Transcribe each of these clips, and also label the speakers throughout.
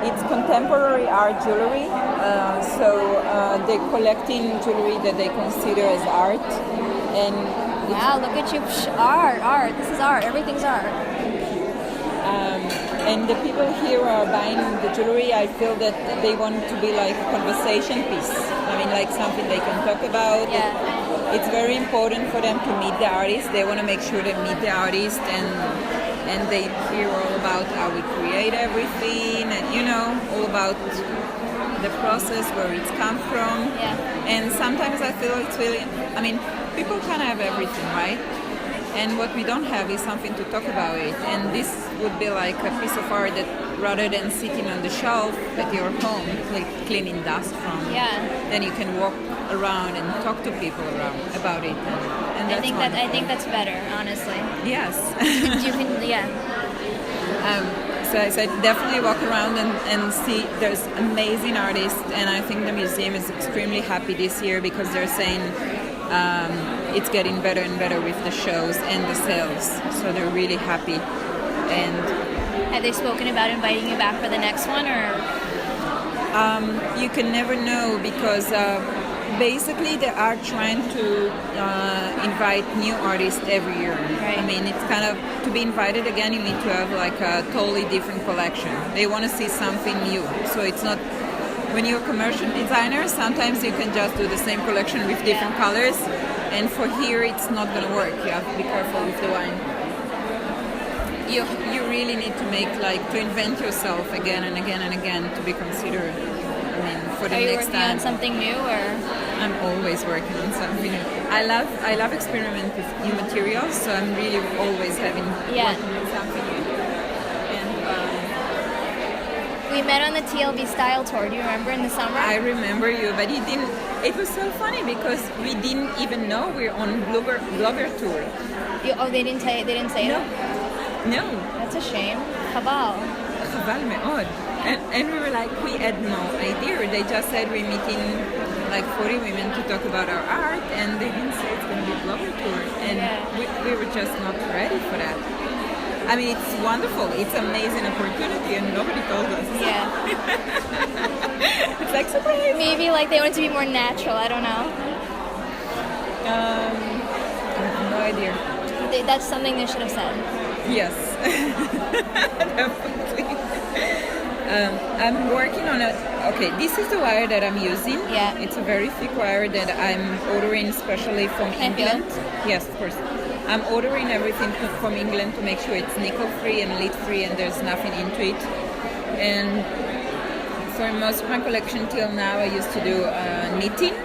Speaker 1: it's contemporary art jewelry. They're collecting jewelry that they consider as art. And
Speaker 2: wow, look at you. Art. This is art. Everything's art.
Speaker 1: And the people here are buying the jewelry. I feel that they want to be like a conversation piece. I mean, like something they can talk about.
Speaker 2: Yeah.
Speaker 1: It's very important for them to meet the artist. They want to make sure they meet the artist and they hear all about how we create everything and, all about the process, where it's come from.
Speaker 2: Yeah.
Speaker 1: And sometimes I feel it's really, people can have everything, right? And what we don't have is something to talk about it. And this would be like a piece of art that, rather than sitting on the shelf at your home, like cleaning dust from, then you can walk around and talk to people around about it. And that's
Speaker 2: I think that's better, honestly.
Speaker 1: Yes.
Speaker 2: You can, yeah.
Speaker 1: So I definitely walk around and see there's amazing artists, and I think the museum is extremely happy this year because they're saying it's getting better and better with the shows and the sales. So they're really happy. And
Speaker 2: have they spoken about inviting you back for the next one, or?
Speaker 1: You can never know because basically they are trying to invite new artists every year.
Speaker 2: Right.
Speaker 1: It's kind of, to be invited again, you need to have like a totally different collection. They want to see something new. So it's not, when you're a commercial designer, sometimes you can just do the same collection with different colors. And for here, it's not going to work. You have to be careful with the wine. You really need to to invent yourself again and again and again to be considered. For the next time. Are you working on
Speaker 2: something new, or?
Speaker 1: I'm always working on something new. I love experiment with new materials, so I'm really always working on something new. And
Speaker 2: we met on the TLB Style Tour. Do you remember, in the summer?
Speaker 1: I remember you, but you didn't. It was so funny because we didn't even know we're on blogger tour.
Speaker 2: They didn't say. They didn't say
Speaker 1: no.
Speaker 2: it.
Speaker 1: No.
Speaker 2: That's a shame. Chaval
Speaker 1: מאוד. And we were like, we had no idea. They just said we're meeting like 40 women to talk about our art, and they didn't say it's going to be a blogger tour. And we were just not ready for that. It's wonderful. It's an amazing opportunity, and nobody told us.
Speaker 2: Yeah.
Speaker 1: It's like surprise.
Speaker 2: Maybe like they want it to be more natural. I don't know.
Speaker 1: I have no idea.
Speaker 2: That's something they should have said.
Speaker 1: Yes. Definitely. I'm working on this is the wire that I'm using.
Speaker 2: Yeah.
Speaker 1: It's a very thick wire that I'm ordering especially from England. Yes, of course. I'm ordering everything from England to make sure it's nickel-free and lead-free and there's nothing into it. And for most of my collection till now, I used to do knitting.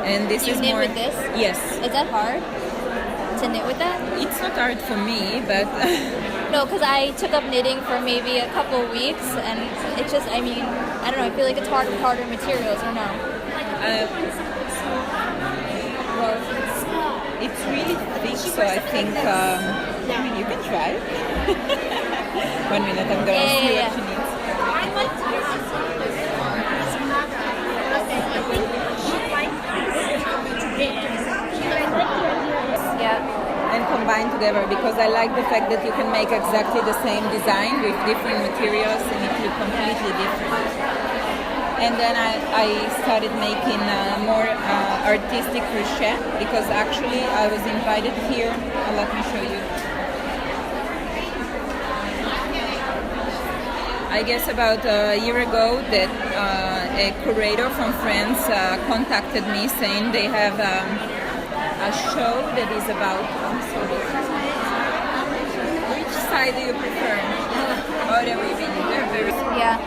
Speaker 1: And this
Speaker 2: you
Speaker 1: is
Speaker 2: knit
Speaker 1: more...
Speaker 2: with this?
Speaker 1: Yes.
Speaker 2: Is that hard to knit with that?
Speaker 1: It's not hard for me, but...
Speaker 2: No, because I took up knitting for maybe a couple of weeks, and it's just, I don't know, I feel like it's harder materials, or no?
Speaker 1: Well, it's really thick, so I think, you can try. 1 minute, I'm going to see what she needs.
Speaker 2: Yeah.
Speaker 1: And combine together, because I like the fact that you can make exactly the same design with different materials and it will completely different. And then I started making more artistic crochet, because actually I was invited here. Let me show you. I guess about a year ago that a curator from France contacted me saying they have a show that is about... I'm sorry. Which side do you prefer? Oh, they're weaving. They're very...
Speaker 2: Yeah.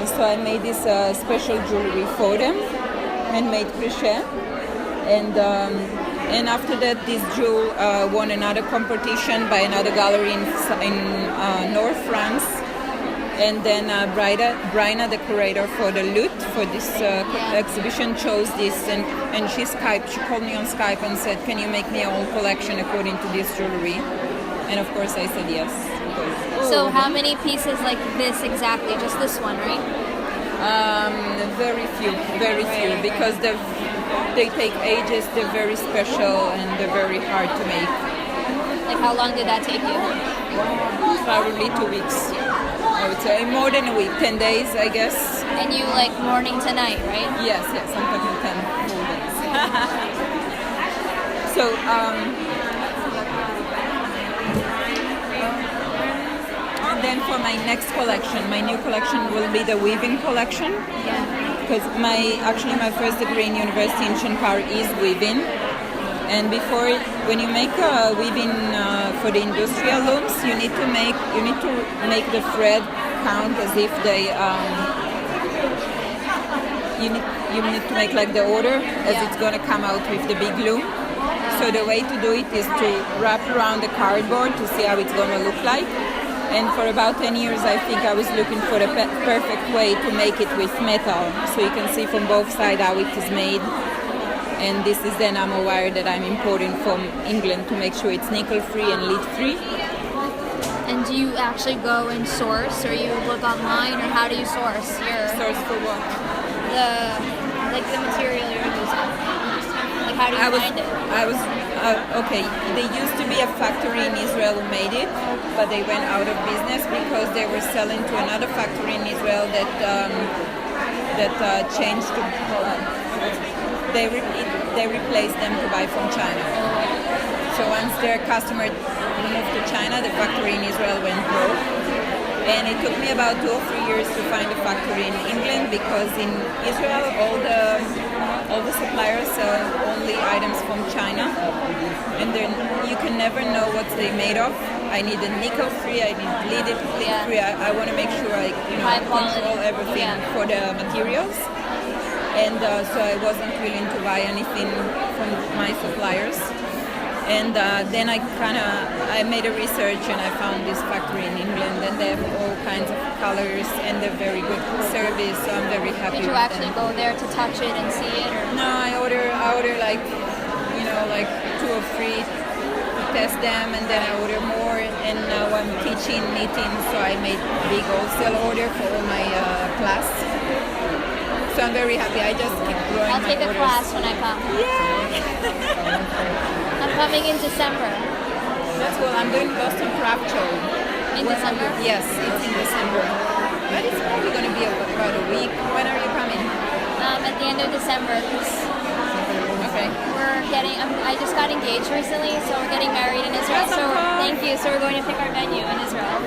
Speaker 1: So I made this special jewelry for them, handmade crochet. And after that, this jewel won another competition by another gallery in North France. And then Bryna, the curator for the Lute, for this exhibition, chose this, and she called me on Skype and said, can you make me a whole collection according to this jewelry? And of course I said yes.
Speaker 2: So how many pieces like this exactly? Just this one, right?
Speaker 1: Very few, because they take ages, they're very special, and they're very hard to make.
Speaker 2: Like how long did that take you?
Speaker 1: Probably 2 weeks. I would say So in more than a week, 10 days, I guess.
Speaker 2: And you like morning to night, right?
Speaker 1: Yes, I'm talking 10 full days. So, then for my next collection, my new collection will be the weaving collection.
Speaker 2: Yeah.
Speaker 1: Because my first degree in university in Shankar is weaving. And when you make a weaving for the industrial looms, you need to make the thread count as if they you need to make like the order as it's gonna come out with the big loom. So the way to do it is to wrap around the cardboard to see how it's gonna look like. And for about 10 years, I think I was looking for the perfect way to make it with metal, so you can see from both sides how it is made. And this is the enamel wire that I'm importing from England to make sure it's nickel-free and lead-free.
Speaker 2: And do you actually go and source, or you look online, or how do you source your
Speaker 1: Source for what?
Speaker 2: the material you're using? Like how do you find it?
Speaker 1: Okay. There used to be a factory in Israel who made it, but they went out of business because they were selling to another factory in Israel that changed to Poland. They replaced them to buy from China. So once their customer moved to China, the factory in Israel went broke. And it took me about 2 or 3 years to find a factory in England, because in Israel all the suppliers sell only items from China, and then you can never know what they made of. I need a nickel-free, I need lead-free. I want to make sure I control everything for the materials. And so I wasn't willing to buy anything from my suppliers. And then I made a research, and I found this factory in England, and they have all kinds of colors, and they're very good service, so I'm very happy.
Speaker 2: Did you actually go there to touch it and see it? Or?
Speaker 1: No, I order like 2 or 3 to test them, and then I order more, and now I'm teaching knitting, so I made big wholesale order for all my class. So I'm very happy. I just keep growing.
Speaker 2: I'll take a class when I come.
Speaker 1: Yeah!
Speaker 2: I'm coming in December.
Speaker 1: That's cool. I'm doing Boston Craft Show.
Speaker 2: In December?
Speaker 1: Yes, it's in December. But it's probably going to be about a week. When are you coming?
Speaker 2: At the end of December.
Speaker 1: Okay.
Speaker 2: I just got engaged recently, so we're getting married in Israel. So thank you. So we're going to pick our venue in Israel.